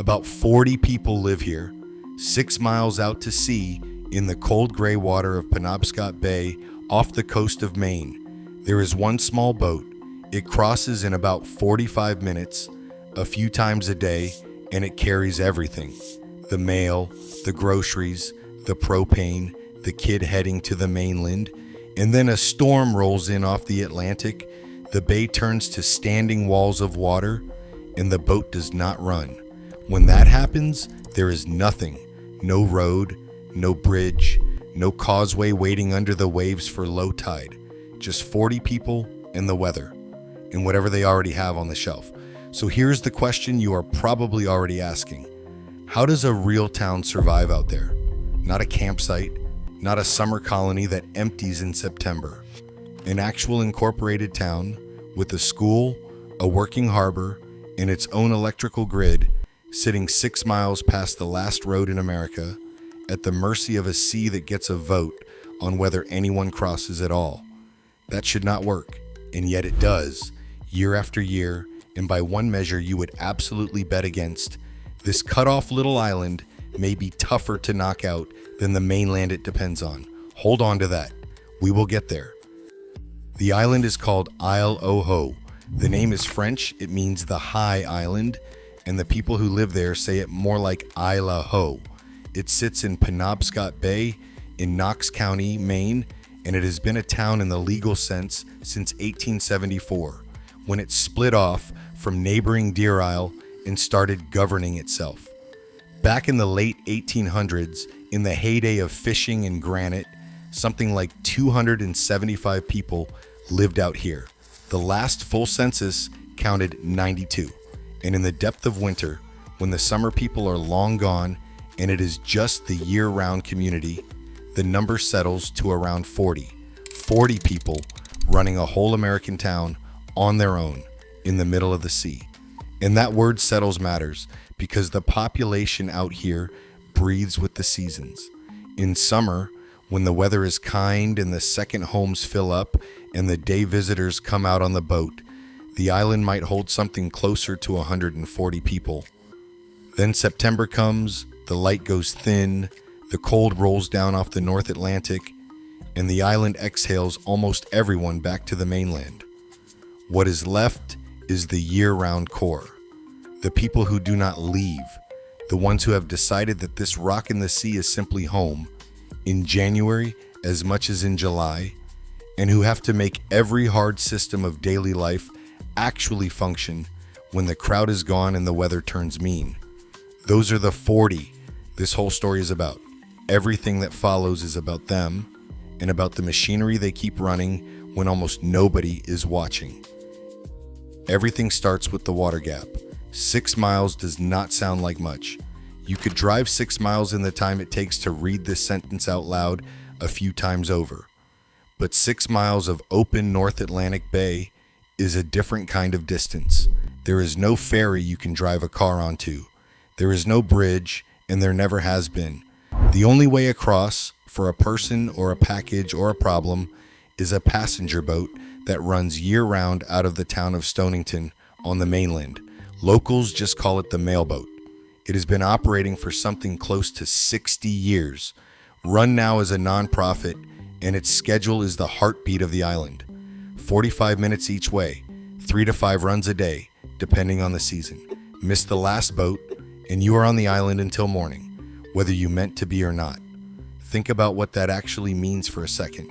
About 40 people live here, 6 miles out to sea in the cold gray water of Penobscot Bay off the coast of Maine. There is one small boat. It crosses in about 45 minutes, a few times a day, and it carries everything. The mail, the groceries, the propane, the kid heading to the mainland, and then a storm rolls in off the Atlantic. The bay turns to standing walls of water, and the boat does not run. When that happens, there is nothing. No road, no bridge, no causeway waiting under the waves for low tide. Just 40 people and the weather, and whatever they already have on the shelf. So here's the question you are probably already asking. How does a real town survive out there? Not a campsite, not a summer colony that empties in September. An actual incorporated town with a school, a working harbor, and its own electrical grid, sitting 6 miles past the last road in America, at the mercy of a sea that gets a vote on whether anyone crosses at all. That should not work, and yet it does, year after year, and by one measure you would absolutely bet against. This cut-off little island may be tougher to knock out than the mainland it depends on. Hold on to that. We will get there. The island is called Isle au Haut. The name is French. It means the high island, and the people who live there say it more like Isle au Haut. It sits in Penobscot Bay in Knox County, Maine, and it has been a town in the legal sense since 1874, when it split off from neighboring Deer Isle and started governing itself. Back in the late 1800s, in the heyday of fishing and granite, something like 275 people lived out here. The last full census counted 92. And in the depth of winter, when the summer people are long gone and it is just the year-round community, the number settles to around 40. 40 people running a whole American town on their own in the middle of the sea. And that word settles matters because the population out here breathes with the seasons. In summer, when the weather is kind and the second homes fill up and the day visitors come out on the boat, the island might hold something closer to 140 people. Then September comes, the light goes thin, the cold rolls down off the North Atlantic, and the island exhales almost everyone back to the mainland. What is left is the year-round core. The people who do not leave, the ones who have decided that this rock in the sea is simply home, in January as much as in July, and who have to make every hard system of daily life actually function when the crowd is gone and the weather turns mean. Those are the 40 this whole story is about. Everything that follows is about them and about the machinery they keep running when almost nobody is watching. Everything starts with the water gap. 6 miles does not sound like much. You could drive 6 miles in the time it takes to read this sentence out loud a few times over. But 6 miles of open North Atlantic Bay is a different kind of distance. There is no ferry you can drive a car onto. There is no bridge, and there never has been. The only way across for a person or a package or a problem is a passenger boat that runs year-round out of the town of Stonington on the mainland. Locals just call it the mailboat. It has been operating for something close to 60 years, run now as a nonprofit, and its schedule is the heartbeat of the island. 45 minutes each way, 3 to 5 runs a day, depending on the season. Miss the last boat, and you are on the island until morning, whether you meant to be or not. Think about what that actually means for a second.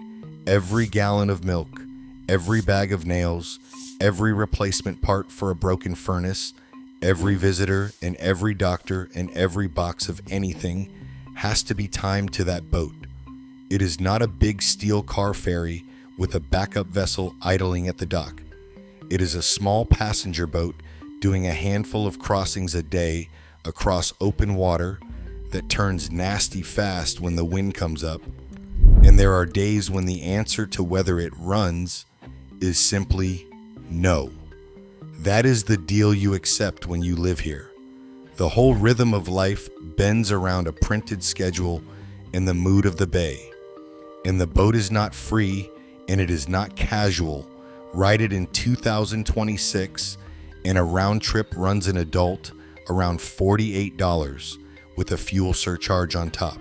Every gallon of milk, every bag of nails, every replacement part for a broken furnace, every visitor and every doctor and every box of anything has to be timed to that boat. It is not a big steel car ferry with a backup vessel idling at the dock. It is a small passenger boat doing a handful of crossings a day across open water that turns nasty fast when the wind comes up. And there are days when the answer to whether it runs is simply no. That is the deal you accept when you live here. The whole rhythm of life bends around a printed schedule and the mood of the bay. And the boat is not free and it is not casual. Ride it in 2026 and a round trip runs an adult around $48 with a fuel surcharge on top.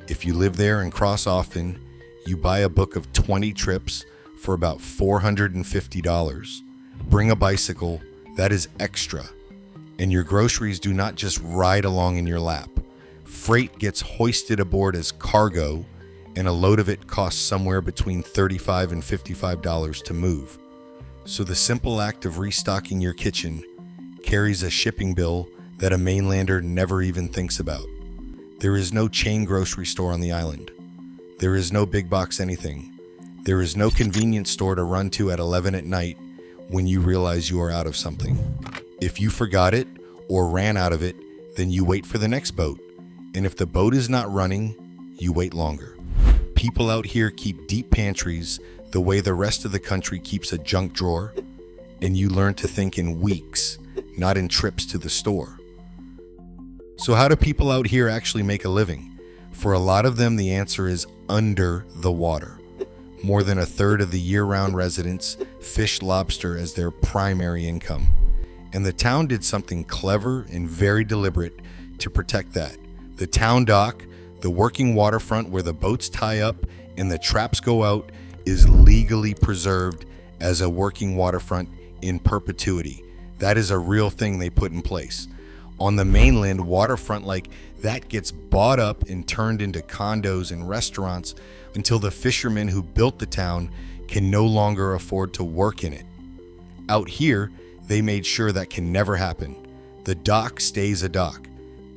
If you live there and cross often, you buy a book of 20 trips for about $450. Bring a bicycle, that is extra. And your groceries do not just ride along in your lap. Freight gets hoisted aboard as cargo, and a load of it costs somewhere between $35 and $55 to move. So the simple act of restocking your kitchen carries a shipping bill that a mainlander never even thinks about. There is no chain grocery store on the island. There is no big box anything. There is no convenience store to run to at 11 at night when you realize you are out of something. If you forgot it or ran out of it, then you wait for the next boat. And if the boat is not running, you wait longer. People out here keep deep pantries the way the rest of the country keeps a junk drawer, and you learn to think in weeks, not in trips to the store. So how do people out here actually make a living? For a lot of them, the answer is under the water. More than a third of the year-round residents fish lobster as their primary income. And the town did something clever and very deliberate to protect that. The town dock, the working waterfront where the boats tie up and the traps go out, is legally preserved as a working waterfront in perpetuity. That is a real thing they put in place. On the mainland, waterfront like that gets bought up and turned into condos and restaurants until the fishermen who built the town can no longer afford to work in it. Out here, they made sure that can never happen. The dock stays a dock.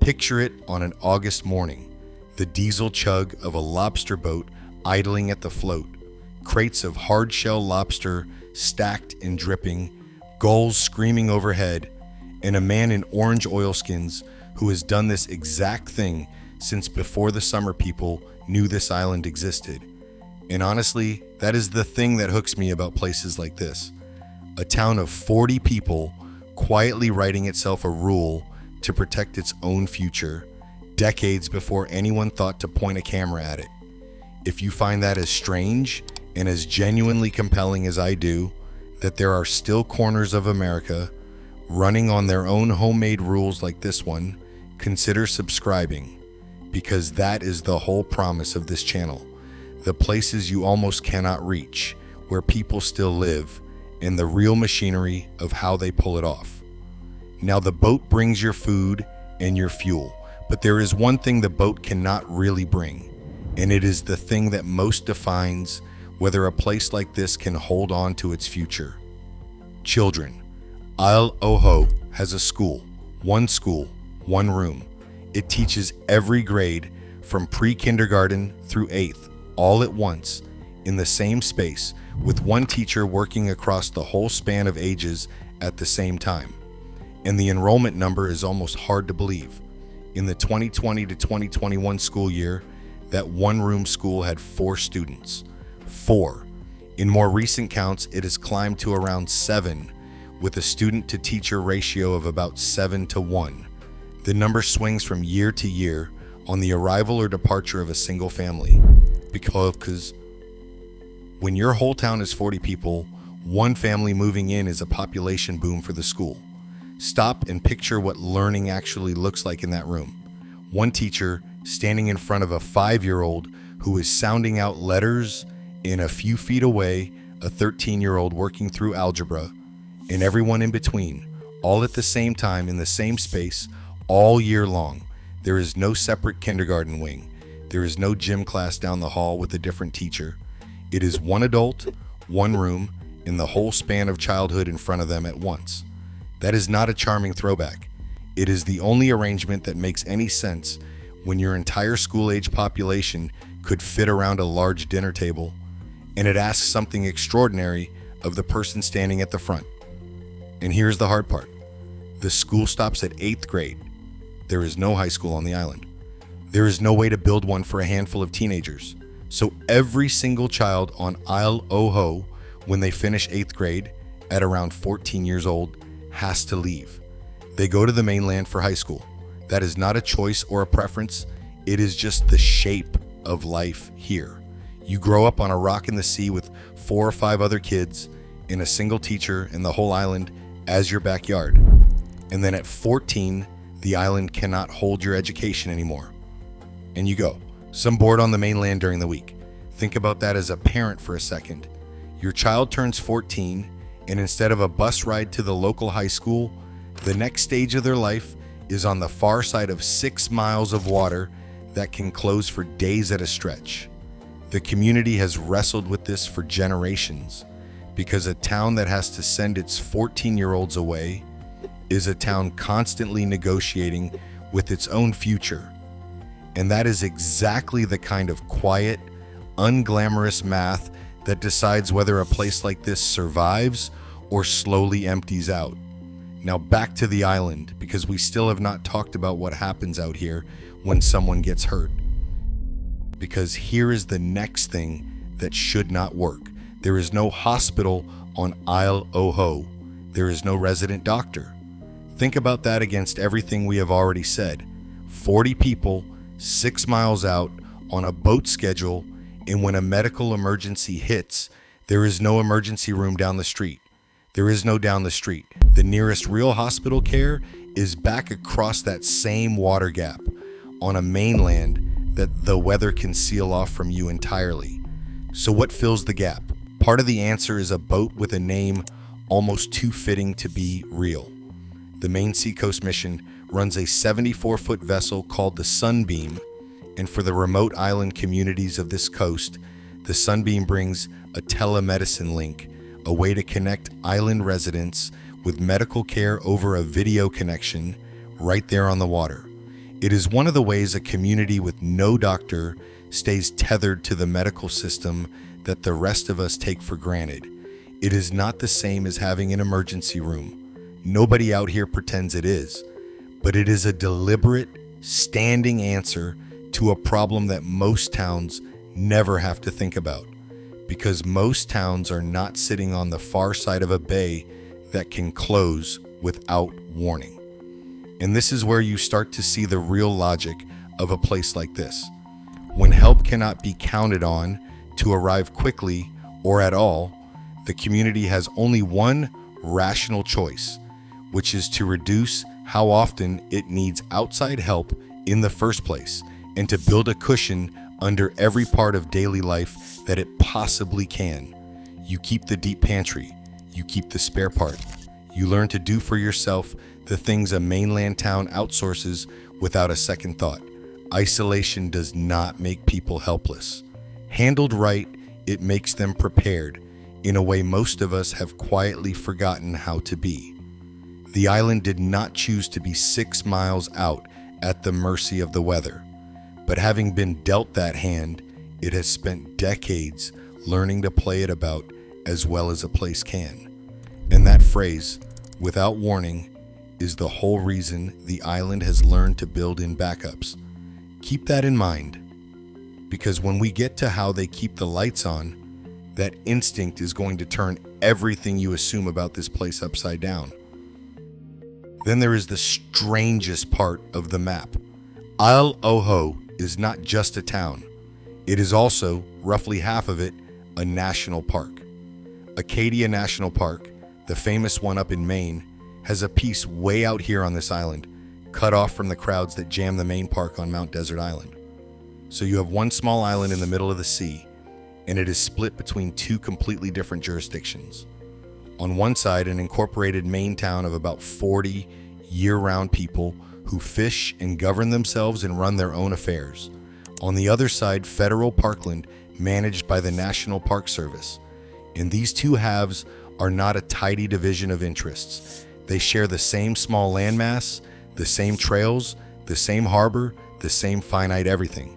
Picture it on an August morning. The diesel chug of a lobster boat idling at the float. Crates of hard-shell lobster stacked and dripping, gulls screaming overhead, and a man in orange oilskins who has done this exact thing since before the summer people knew this island existed. And honestly, that is the thing that hooks me about places like this. A town of 40 people quietly writing itself a rule to protect its own future, decades before anyone thought to point a camera at it. If you find that as strange and as genuinely compelling as I do, that there are still corners of America running on their own homemade rules like this one, consider subscribing, because that is the whole promise of this channel. The places you almost cannot reach, where people still live, and the real machinery of how they pull it off. Now, the boat brings your food and your fuel, but there is one thing the boat cannot really bring, and it is the thing that most defines whether a place like this can hold on to its future. Children. Haut has a school, one room. It teaches every grade from pre-kindergarten through 8th, all at once, in the same space, with one teacher working across the whole span of ages at the same time. And the enrollment number is almost hard to believe. In the 2020 to 2021 school year, that one-room school had 4 students. 4. In more recent counts, it has climbed to around 7, with a student-to-teacher ratio of about 7 to 1. The number swings from year to year on the arrival or departure of a single family, because when your whole town is 40 people, one family moving in is a population boom for the school. Stop and picture what learning actually looks like in that room. One teacher standing in front of a 5-year-old who is sounding out letters, and a few feet away, a 13-year-old working through algebra, and everyone in between, all at the same time in the same space, all year long. There is no separate kindergarten wing. There is no gym class down the hall with a different teacher. It is one adult, one room, and the whole span of childhood in front of them at once. That is not a charming throwback. It is the only arrangement that makes any sense when your entire school-age population could fit around a large dinner table, and it asks something extraordinary of the person standing at the front. And here's the hard part. The school stops at 8th grade. There is no high school on the island. There is no way to build one for a handful of teenagers. So every single child on Haut, when they finish 8th grade at around 14 years old, has to leave. They go to the mainland for high school. That is not a choice or a preference. It is just the shape of life here. You grow up on a rock in the sea with 4 or 5 other kids and a single teacher and the whole island as your backyard. And then at 14, the island cannot hold your education anymore. And you go, some bored on the mainland during the week. Think about that as a parent for a second. Your child turns 14, and instead of a bus ride to the local high school, the next stage of their life is on the far side of 6 miles of water that can close for days at a stretch. The community has wrestled with this for generations, because a town that has to send its 14-year-olds away is a town constantly negotiating with its own future. And that is exactly the kind of quiet, unglamorous math that decides whether a place like this survives or slowly empties out. Now back to the island, because we still have not talked about what happens out here when someone gets hurt. Because here is the next thing that should not work. There is no hospital on Isle au Haut. There is no resident doctor. Think about that against everything we have already said. 40 people, 6 miles out, on a boat schedule, and when a medical emergency hits, there is no emergency room down the street. There is no down the street. The nearest real hospital care is back across that same water gap on a mainland that the weather can seal off from you entirely. So what fills the gap? Part of the answer is a boat with a name almost too fitting to be real. The Maine Seacoast Mission runs a 74-foot vessel called the Sunbeam, and for the remote island communities of this coast, the Sunbeam brings a telemedicine link, a way to connect island residents with medical care over a video connection right there on the water. It is one of the ways a community with no doctor stays tethered to the medical system that the rest of us take for granted. It is not the same as having an emergency room. Nobody out here pretends it is, but it is a deliberate, standing answer to a problem that most towns never have to think about, because most towns are not sitting on the far side of a bay that can close without warning. And this is where you start to see the real logic of a place like this. When help cannot be counted on to arrive quickly or at all, the community has only one rational choice, which is to reduce how often it needs outside help in the first place, and to build a cushion under every part of daily life that it possibly can. You keep the deep pantry, you keep the spare part. You learn to do for yourself the things a mainland town outsources without a second thought. Isolation does not make people helpless. Handled right, it makes them prepared in a way most of us have quietly forgotten how to be. The island did not choose to be 6 miles out at the mercy of the weather, but having been dealt that hand, it has spent decades learning to play it about as well as a place can. And that phrase, without warning, is the whole reason the island has learned to build in backups. Keep that in mind, because when we get to how they keep the lights on, that instinct is going to turn everything you assume about this place upside down. Then there is the strangest part of the map. Isle au Haut is not just a town. It is also, roughly half of it, a national park. Acadia National Park, the famous one up in Maine, has a piece way out here on this island, cut off from the crowds that jam the main park on Mount Desert Island. So you have one small island in the middle of the sea, and it is split between two completely different jurisdictions. On one side, an incorporated Maine town of about 40 year-round people who fish and govern themselves and run their own affairs. On the other side, federal parkland managed by the National Park Service. And these two halves are not a tidy division of interests. They share the same small landmass, the same trails, the same harbor, the same finite everything.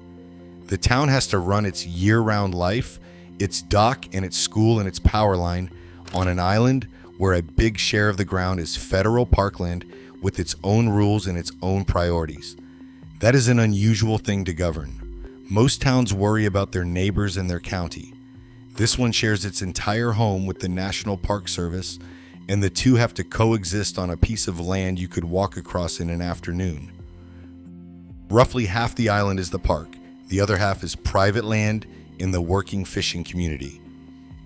The town has to run its year-round life, its dock and its school and its power line on an island where a big share of the ground is federal parkland with its own rules and its own priorities. That is an unusual thing to govern. Most towns worry about their neighbors and their county. This one shares its entire home with the National Park Service, and the two have to coexist on a piece of land you could walk across in an afternoon. Roughly half the island is the park. The other half is private land in the working fishing community.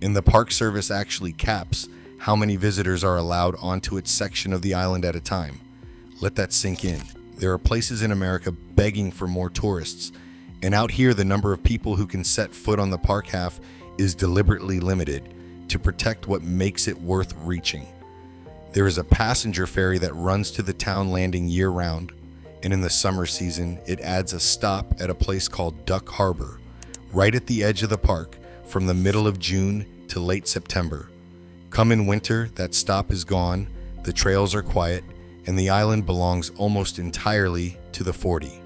And the Park Service actually caps how many visitors are allowed onto its section of the island at a time. Let that sink in. There are places in America begging for more tourists, and out here the number of people who can set foot on the park half is deliberately limited to protect what makes it worth reaching. There is a passenger ferry that runs to the town landing year-round, and in the summer season it adds a stop at a place called Duck Harbor, right at the edge of the park from the middle of June to late September. Come in winter, that stop is gone, the trails are quiet, and the island belongs almost entirely to the 40.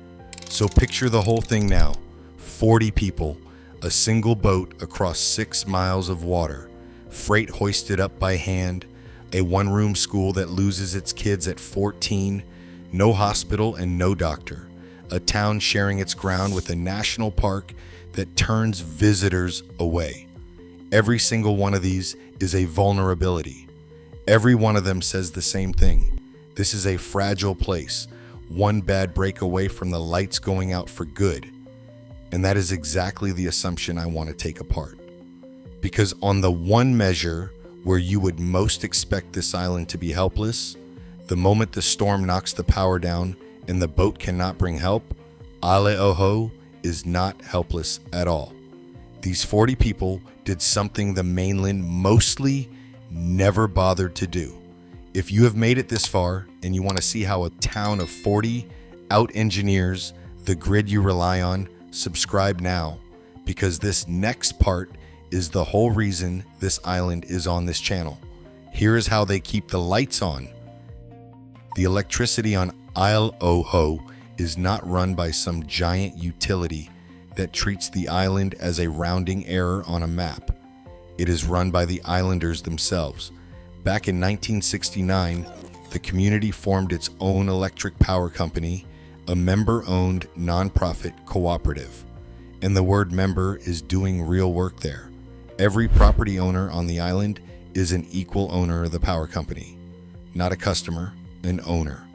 So picture the whole thing now. 40 people, a single boat across 6 miles of water, freight hoisted up by hand, a one-room school that loses its kids at 14, no hospital and no doctor, a town sharing its ground with a national park that turns visitors away. Every single one of these is a vulnerability. Every one of them says the same thing. This is a fragile place, one bad break away from the lights going out for good. And that is exactly the assumption I want to take apart. Because on the one measure where you would most expect this island to be helpless, the moment the storm knocks the power down and the boat cannot bring help, Isle Haut is not helpless at all. These 40 people did something the mainland mostly never bothered to do. If you have made it this far and you want to see how a town of 40 out-engineers the grid you rely on, subscribe now, because this next part is the whole reason this island is on this channel. Here is how they keep the lights on. The electricity on Isle Haut is not run by some giant utility that treats the island as a rounding error on a map. It is run by the islanders themselves. Back in 1969, the community formed its own electric power company, a member-owned nonprofit cooperative. And the word member is doing real work there. Every property owner on the island is an equal owner of the power company. Not a customer, an owner.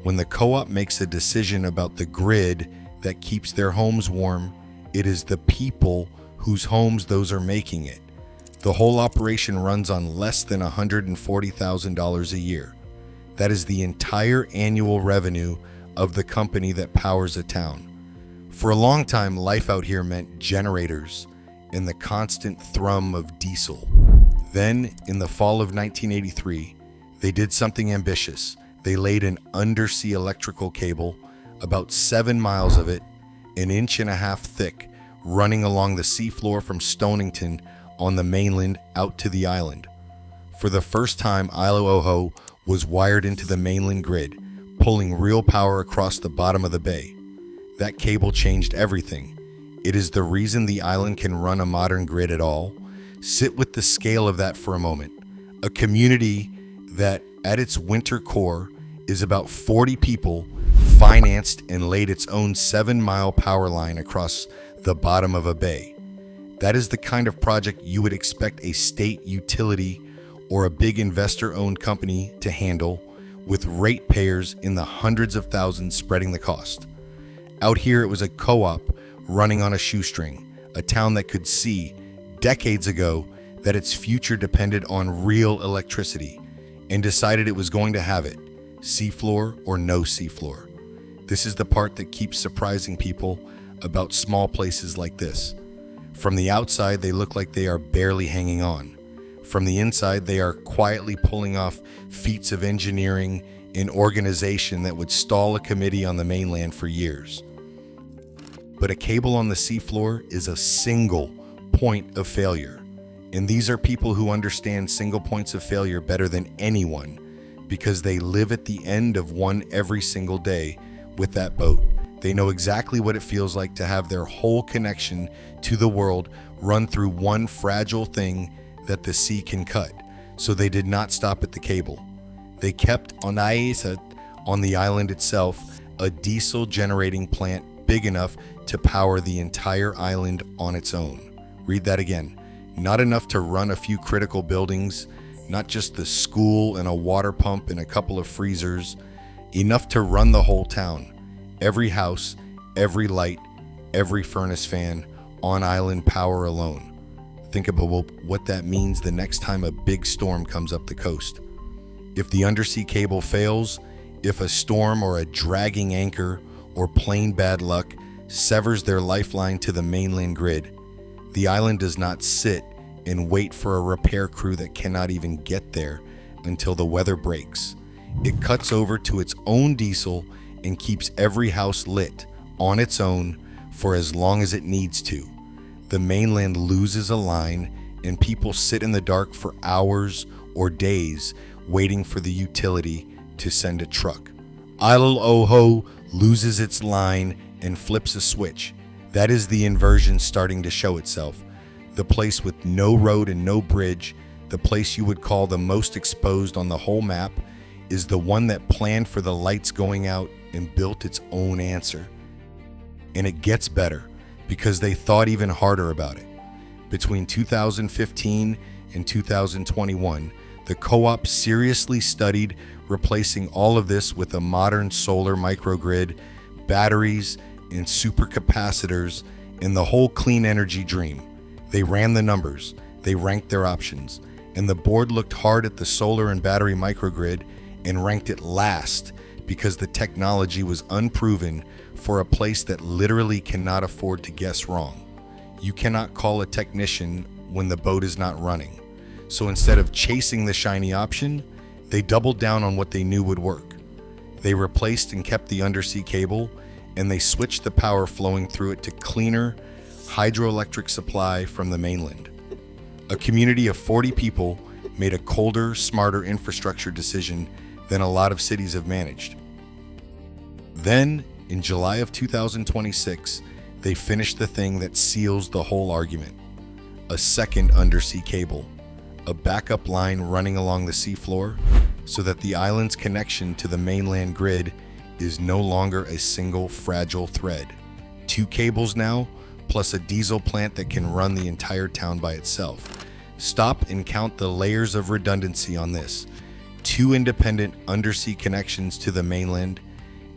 When the co-op makes a decision about the grid that keeps their homes warm, it is the people whose homes those are making it. The whole operation runs on less than $140,000 a year. That is the entire annual revenue of the company that powers a town. For a long time, life out here meant generators and the constant thrum of diesel. Then, in the fall of 1983, they did something ambitious. They laid an undersea electrical cable, about 7 miles of it, 1.5 inches thick, running along the seafloor from Stonington on the mainland out to the island. For the first time, Isle Haut was wired into the mainland grid, pulling real power across the bottom of the bay. That cable changed everything. It is the reason the island can run a modern grid at all. Sit with the scale of that for a moment. A community that, at its winter core, is about 40 people, financed and laid its own 7-mile power line across the bottom of a bay. That is the kind of project you would expect a state utility or a big investor-owned company to handle, with ratepayers in the hundreds of thousands spreading the cost. Out here, it was a co-op running on a shoestring, a town that could see, decades ago, that its future depended on real electricity, and decided it was going to have it, seafloor or no seafloor. This is the part that keeps surprising people about small places like this. From the outside, they look like they are barely hanging on. From the inside, they are quietly pulling off feats of engineering and organization that would stall a committee on the mainland for years. But a cable on the seafloor is a single point of failure. And these are people who understand single points of failure better than anyone, because they live at the end of one every single day with that boat. They know exactly what it feels like to have their whole connection to the world run through one fragile thing that the sea can cut. So they did not stop at the cable. They kept on the island itself, a diesel generating plant big enough to power the entire island on its own. Read that again. Not enough to run a few critical buildings, not just the school and a water pump and a couple of freezers, enough to run the whole town. Every house, every light, every furnace fan, on island power alone. Think about what that means the next time a big storm comes up the coast. If the undersea cable fails, If a storm or a dragging anchor or plain bad luck severs their lifeline to the mainland grid, the island does not sit and wait for a repair crew that cannot even get there until the weather breaks. It cuts over to its own diesel and keeps every house lit on its own for as long as it needs to. The mainland loses a line and people sit in the dark for hours or days waiting for the utility to send a truck. Isle o Haut loses its line and flips a switch. That is the inversion starting to show itself. The place with no road and no bridge, the place you would call the most exposed on the whole map, is the one that planned for the lights going out and built its own answer. And it gets better because they thought even harder about it. Between 2015 and 2021, the co-op seriously studied replacing all of this with a modern solar microgrid, batteries, and supercapacitors, and the whole clean energy dream. They ran the numbers, they ranked their options, and the board looked hard at the solar and battery microgrid and ranked it last because the technology was unproven for a place that literally cannot afford to guess wrong. You cannot call a technician when the boat is not running. So instead of chasing the shiny option, they doubled down on what they knew would work. They replaced and kept the undersea cable, and they switched the power flowing through it to cleaner hydroelectric supply from the mainland. A community of 40 people made a colder, smarter infrastructure decision than a lot of cities have managed. Then, in July of 2026, they finished the thing that seals the whole argument. A second undersea cable, a backup line running along the seafloor so that the island's connection to the mainland grid is no longer a single fragile thread. 2 cables now, plus a diesel plant that can run the entire town by itself. Stop and count the layers of redundancy on this. 2 independent undersea connections to the mainland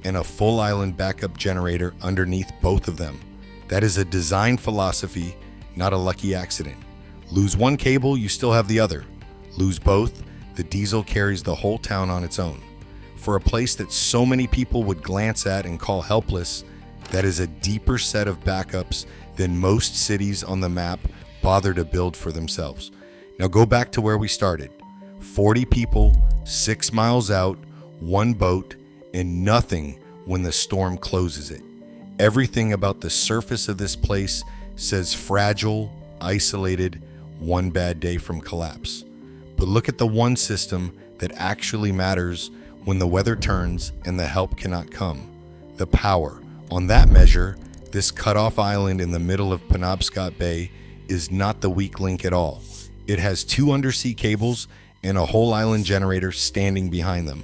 and a full island backup generator underneath both of them. That is a design philosophy, not a lucky accident. Lose one cable, you still have the other. Lose both, the diesel carries the whole town on its own. For a place that so many people would glance at and call helpless, that is a deeper set of backups than most cities on the map bother to build for themselves. Now go back to where we started. 40 people, 6 miles out, 1 boat, and nothing when the storm closes it. Everything about the surface of this place says fragile, isolated, 1 bad day from collapse. But look at the one system that actually matters when the weather turns and the help cannot come. The power. On that measure, this cut-off island in the middle of Penobscot Bay is not the weak link at all. It has 2 undersea cables and a whole island generator standing behind them.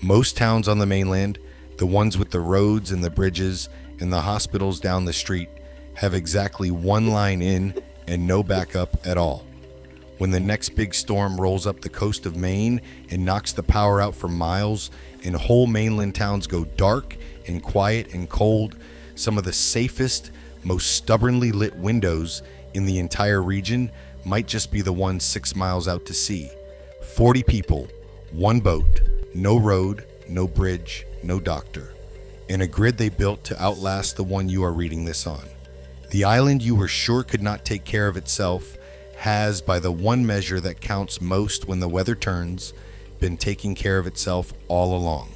Most towns on the mainland, the ones with the roads and the bridges and the hospitals down the street, have exactly 1 line in and no backup at all. When the next big storm rolls up the coast of Maine and knocks the power out for miles and whole mainland towns go dark and quiet and cold, some of the safest, most stubbornly lit windows in the entire region might just be the ones 6 miles out to sea. 40 people, 1 boat, no road, no bridge, no doctor, and a grid they built to outlast the one you are reading this on. The island you were sure could not take care of itself has, by the one measure that counts most when the weather turns, been taking care of itself all along.